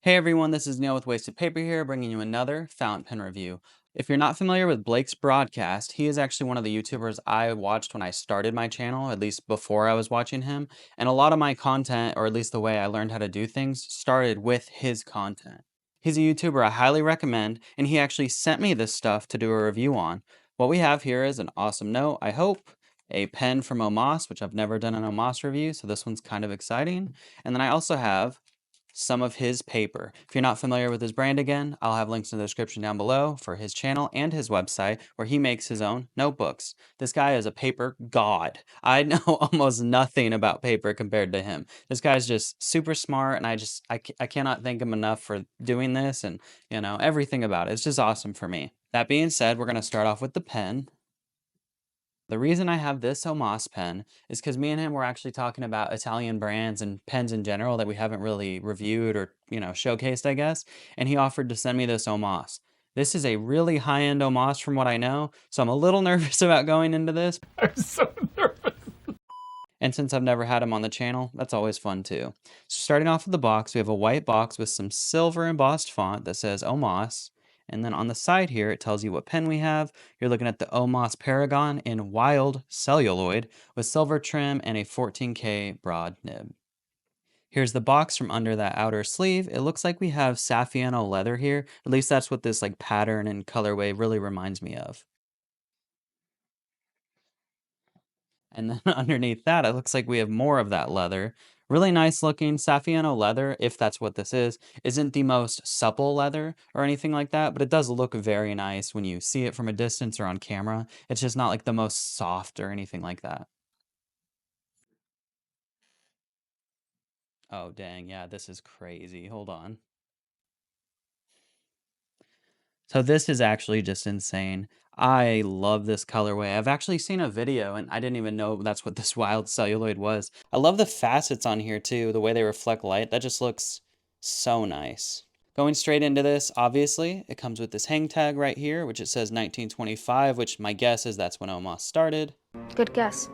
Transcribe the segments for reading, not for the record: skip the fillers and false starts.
Hey everyone, this is Neil with Wasted Paper here, bringing you another fountain pen review. If you're not familiar with Blake's broadcast, he is actually one of the YouTubers I watched when I started my channel, at least before I was watching him. And a lot of my content, or at least the way I learned how to do things, started with his content. He's a YouTuber I highly recommend, and he actually sent me this stuff to do a review on. What we have here is an awesome note, I hope, a pen from Omas, which I've never done an Omas review, so this one's kind of exciting. And then I also have some of his paper. If you're not familiar with his brand again, I'll have links in the description down below for his channel and his website where he makes his own notebooks. This guy is a paper god. I know almost nothing about paper compared to him. This guy's just super smart, and I cannot thank him enough for doing this, and everything about it. It's just awesome for me. That being said, we're going to start off with the pen. The reason I have this Omas pen is because me and him were actually talking about Italian brands and pens in general that we haven't really reviewed or, showcased, I guess. And he offered to send me this Omas. This is a really high-end Omas from what I know, so I'm a little nervous about going into this. I'm so nervous. And since I've never had him on the channel, that's always fun too. So starting off with the box, we have a white box with some silver embossed font that says Omas. And then on the side here, it tells you what pen we have. You're looking at the Omas Paragon in wild celluloid with silver trim and a 14K broad nib. Here's the box from under that outer sleeve. It looks like we have Saffiano leather here. At least that's what this pattern and colorway really reminds me of. And then underneath that, it looks like we have more of that leather. Really nice looking Saffiano leather, if that's what this is. Isn't the most supple leather or anything like that, but it does look very nice when you see it from a distance or on camera. It's just not like the most soft or anything like that. Oh, dang. Yeah, this is crazy. Hold on. So this is actually just insane. I love this colorway. I've actually seen a video and I didn't even know that's what this wild celluloid was. I love the facets on here too, the way they reflect light. That just looks so nice. Going straight into this, obviously, it comes with this hang tag right here, which it says 1925, which my guess is that's when Omas started. Good guess.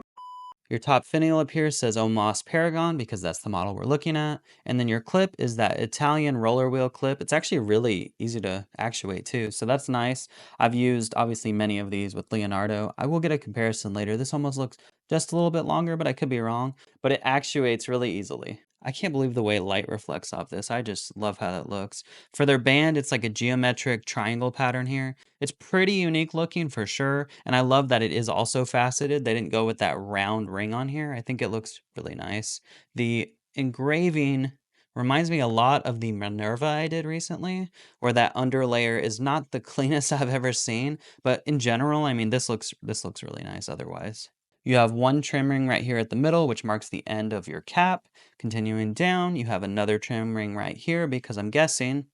Your top finial up here says Omas Paragon because that's the model we're looking at. And then your clip is that Italian roller wheel clip. It's actually really easy to actuate too, so that's nice. I've used obviously many of these with Leonardo. I will get a comparison later. This almost looks just a little bit longer, but I could be wrong. But it actuates really easily. I can't believe the way light reflects off this. I just love how that looks. For their band, it's like a geometric triangle pattern here. It's pretty unique looking for sure, and I love that it is also faceted. They didn't go with that round ring on here. I think it looks really nice. The engraving reminds me a lot of the Minerva I did recently, where that underlayer is not the cleanest I've ever seen, but in general, I mean, this looks really nice otherwise. You have one trim ring right here at the middle, which marks the end of your cap. Continuing down, you have another trim ring right here because I'm guessing,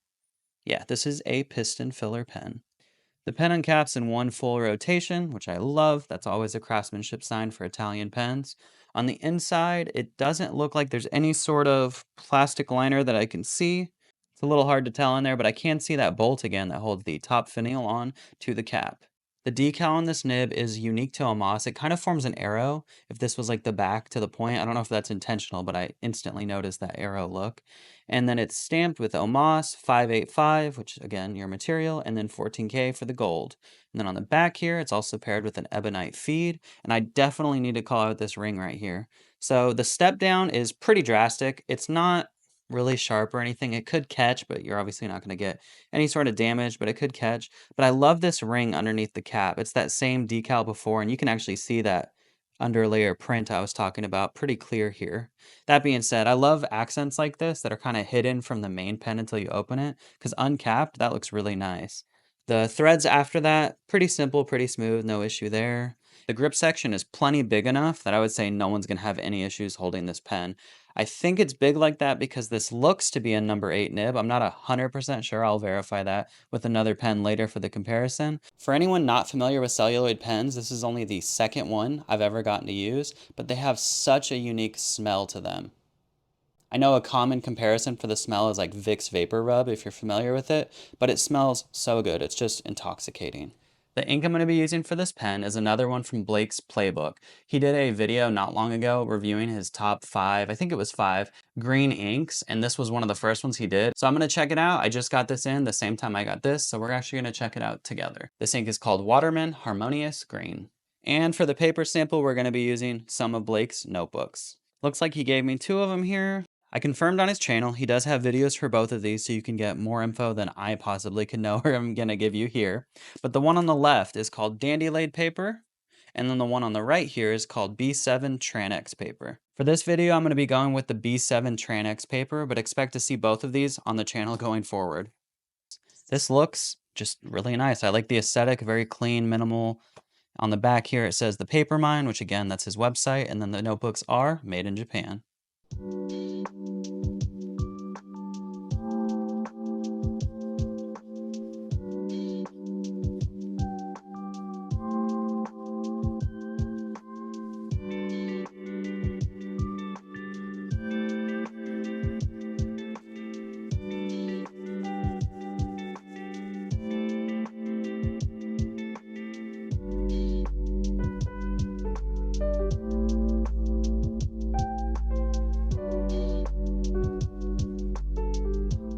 yeah, this is a piston filler pen. The pen uncaps in one full rotation, which I love. That's always a craftsmanship sign for Italian pens. On the inside, it doesn't look like there's any sort of plastic liner that I can see. It's a little hard to tell in there, but I can see that bolt again that holds the top finial on to the cap. The decal on this nib is unique to Omas. It kind of forms an arrow. If this was like the back to the point, I don't know if that's intentional, but I instantly noticed that arrow look. And then it's stamped with Omas 585, which again, your material, and then 14K for the gold. And then on the back here, it's also paired with an ebonite feed. And I definitely need to call out this ring right here. So the step down is pretty drastic. It's not really sharp or anything. It could catch, but you're obviously not going to get any sort of damage, but it could catch. But I love this ring underneath the cap. It's that same decal before, and you can actually see that underlayer print I was talking about pretty clear here. That being said, I love accents like this that are kind of hidden from the main pen until you open it, because uncapped, that looks really nice. The threads after that, pretty simple, pretty smooth, no issue there. The grip section is plenty big enough that I would say no one's going to have any issues holding this pen. I think it's big like that because this looks to be a number 8 nib. I'm not 100% sure. I'll verify that with another pen later for the comparison. For anyone not familiar with celluloid pens, this is only the second one I've ever gotten to use, but they have such a unique smell to them. I know a common comparison for the smell is like Vicks Vapor Rub if you're familiar with it, but it smells so good. It's just intoxicating. The ink I'm going to be using for this pen is another one from Blake's Playbook. He did a video not long ago reviewing his top 5, I think it was 5, green inks, and this was one of the first ones he did. So I'm going to check it out. I just got this in the same time I got this, so we're actually going to check it out together. This ink is called Waterman Harmonious Green. And for the paper sample, we're going to be using some of Blake's notebooks. Looks like he gave me 2 of them here. I confirmed on his channel, he does have videos for both of these, so you can get more info than I possibly could know or I'm going to give you here. But the one on the left is called Dandy Laid Paper, and then the one on the right here is called B7 Tranex Paper. For this video, I'm going to be going with the B7 Tranex paper, but expect to see both of these on the channel going forward. This looks just really nice. I like the aesthetic, very clean, minimal. On the back here, it says the Paper Mine, which again, that's his website, and then the notebooks are made in Japan.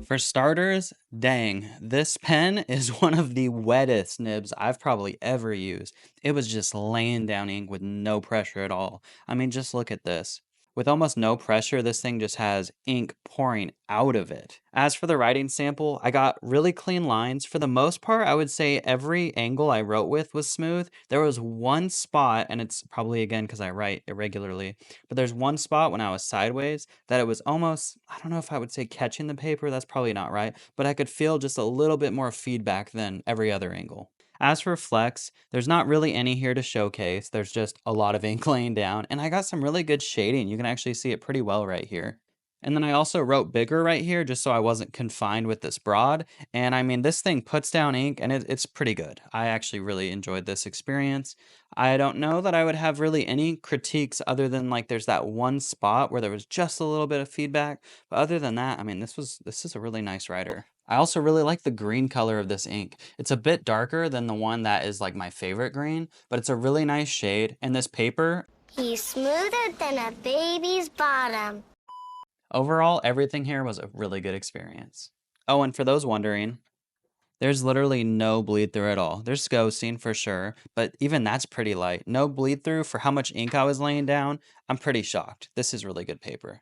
For starters, dang, this pen is one of the wettest nibs I've probably ever used. It was just laying down ink with no pressure at all. I mean, just look at this. With almost no pressure, this thing just has ink pouring out of it. As for the writing sample, I got really clean lines. For the most part, I would say every angle I wrote with was smooth. There was one spot, and it's probably again because I write irregularly, but there's one spot when I was sideways that it was almost, I don't know if I would say catching the paper, that's probably not right, but I could feel just a little bit more feedback than every other angle. As for flex, there's not really any here to showcase. There's just a lot of ink laying down, and I got some really good shading. You can actually see it pretty well right here. And then I also wrote bigger right here just so I wasn't confined with this broad. And I mean, this thing puts down ink and it's pretty good. I actually really enjoyed this experience. I don't know that I would have really any critiques other than like there's that one spot where there was just a little bit of feedback. But other than that, I mean, this is a really nice writer. I also really like the green color of this ink. It's a bit darker than the one that is like my favorite green, but it's a really nice shade. And this paper, he's smoother than a baby's bottom. Overall, everything here was a really good experience. Oh, and for those wondering, there's literally no bleed through at all. There's ghosting for sure, but even that's pretty light. No bleed through for how much ink I was laying down. I'm pretty shocked. This is really good paper.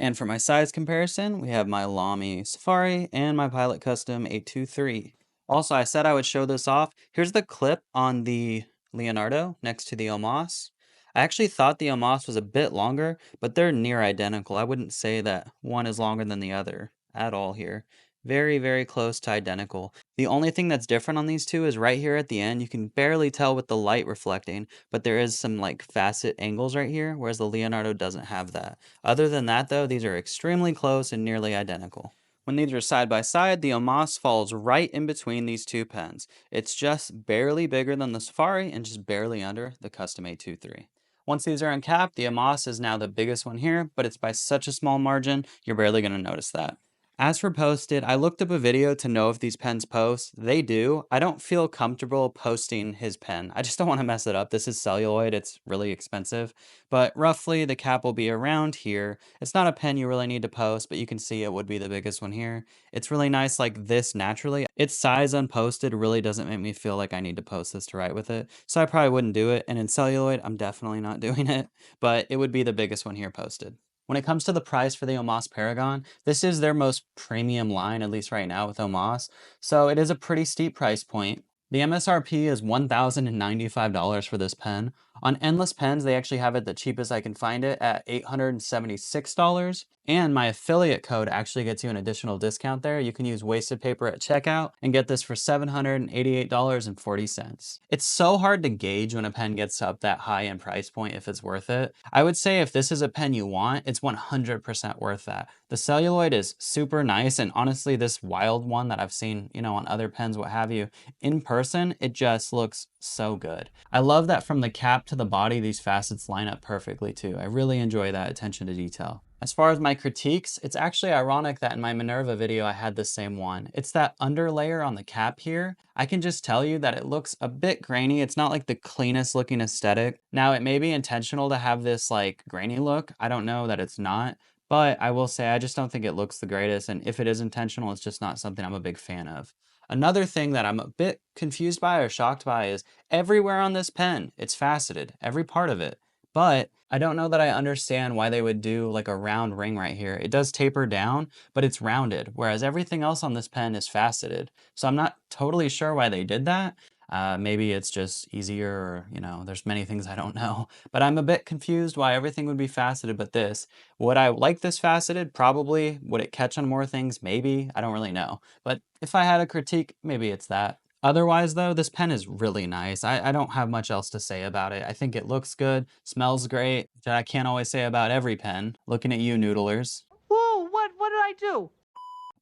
And for my size comparison, we have my Lamy Safari and my Pilot Custom 823. Also, I said I would show this off. Here's the clip on the Leonardo next to the Omas. I actually thought the Omas was a bit longer, but they're near identical. I wouldn't say that one is longer than the other at all here. Very, very close to identical. The only thing that's different on these two is right here at the end. You can barely tell with the light reflecting, but there is some like facet angles right here, whereas the Leonardo doesn't have that. Other than that though, these are extremely close and nearly identical. When these are side by side, the Omas falls right in between these two pens. It's just barely bigger than the Safari and just barely under the Custom 823. Once these are uncapped, the Omas is now the biggest one here, but it's by such a small margin, you're barely going to notice that. As for posted, I looked up a video to know if these pens post. They do. I don't feel comfortable posting his pen. I just don't want to mess it up. This is celluloid. It's really expensive. But roughly, the cap will be around here. It's not a pen you really need to post, but you can see it would be the biggest one here. It's really nice like this naturally. Its size unposted really doesn't make me feel like I need to post this to write with it. So I probably wouldn't do it. And in celluloid, I'm definitely not doing it. But it would be the biggest one here posted. When it comes to the price for the Omas Paragon, this is their most premium line, at least right now with Omas, so it is a pretty steep price point. The MSRP is $1,095 for this pen. On Endless Pens, they actually have it the cheapest I can find it at $876. And my affiliate code actually gets you an additional discount there. You can use Wasted Paper at checkout and get this for $788.40. It's so hard to gauge when a pen gets up that high in price point if it's worth it. I would say if this is a pen you want, it's 100% worth that. The celluloid is super nice, and honestly, this wild one that I've seen, on other pens, what have you, in person, it just looks so good. I love that from the cap to the body, these facets line up perfectly too. I really enjoy that attention to detail. As far as my critiques, it's actually ironic that in my Minerva video I had the same one. It's that under layer on the cap here. I can just tell you that it looks a bit grainy. It's not like the cleanest looking aesthetic. Now it may be intentional to have this like grainy look. I don't know that it's not. But I will say I just don't think it looks the greatest, and if it is intentional, it's just not something I'm a big fan of. Another thing that I'm a bit confused by or shocked by is everywhere on this pen, it's faceted, every part of it. But I don't know that I understand why they would do like a round ring right here. It does taper down, but it's rounded, whereas everything else on this pen is faceted. So I'm not totally sure why they did that. Maybe it's just easier, or, you know, there's many things I don't know. But I'm a bit confused why everything would be faceted but this. Would I like this faceted? Probably. Would it catch on more things? Maybe. I don't really know. But if I had a critique, maybe it's that. Otherwise, though, this pen is really nice. I don't have much else to say about it. I think it looks good, smells great, that I can't always say about every pen. Looking at you, noodlers. Whoa, what did I do?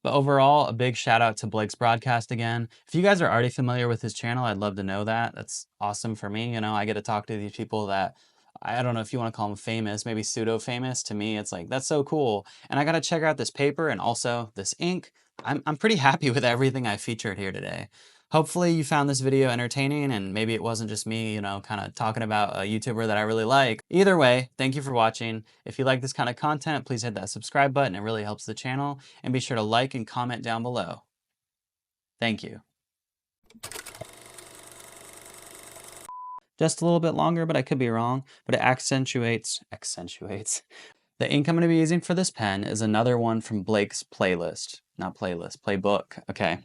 But overall, a big shout out to Blake's broadcast again. If you guys are already familiar with his channel, I'd love to know that. That's awesome for me. You know, I get to talk to these people that, I don't know if you want to call them famous, maybe pseudo famous. To me, it's like, that's so cool. And I got to check out this paper and also this ink. I'm pretty happy with everything I featured here today. Hopefully you found this video entertaining and maybe it wasn't just me, you know, kind of talking about a YouTuber that I really like. Either way, thank you for watching. If you like this kind of content, please hit that subscribe button. It really helps the channel. And be sure to like and comment down below. Thank you. Just a little bit longer, but I could be wrong. But it accentuates. The ink I'm going to be using for this pen is another one from Blake's playlist. Not playlist, playbook. Okay.